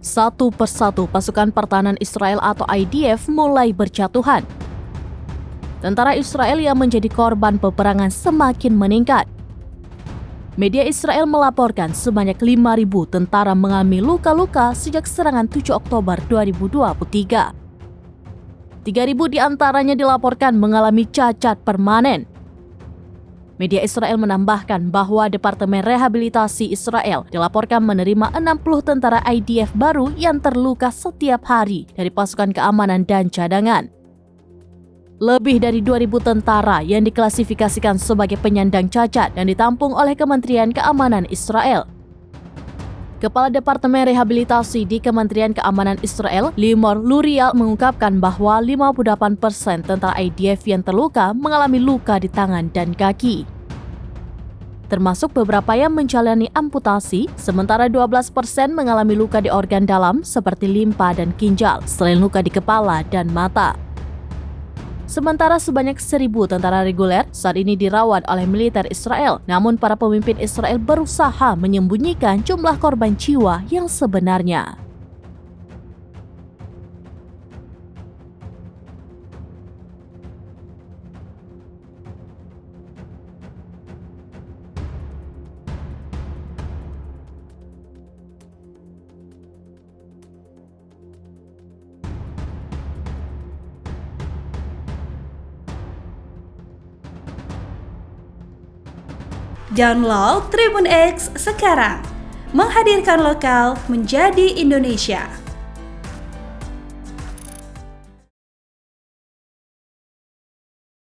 Satu persatu pasukan pertahanan Israel atau IDF mulai berjatuhan. Tentara Israel yang menjadi korban peperangan semakin meningkat. Media Israel melaporkan sebanyak 5.000 tentara mengalami luka-luka sejak serangan 7 Oktober 2023. 3.000 diantaranya dilaporkan mengalami cacat permanen. Media Israel menambahkan bahwa Departemen Rehabilitasi Israel dilaporkan menerima 60 tentara IDF baru yang terluka setiap hari dari pasukan keamanan dan cadangan. Lebih dari 2.000 tentara yang diklasifikasikan sebagai penyandang cacat dan ditampung oleh Kementerian Keamanan Israel. Kepala Departemen Rehabilitasi di Kementerian Keamanan Israel, Limor Lurial, mengungkapkan bahwa 58% tentara IDF yang terluka mengalami luka di tangan dan kaki. Termasuk beberapa yang menjalani amputasi, sementara 12% mengalami luka di organ dalam seperti limpa dan ginjal, selain luka di kepala dan mata. Sementara sebanyak 1.000 tentara reguler saat ini dirawat oleh militer Israel, namun para pemimpin Israel berusaha menyembunyikan jumlah korban jiwa yang sebenarnya. Download Tribun X sekarang, menghadirkan lokal menjadi Indonesia.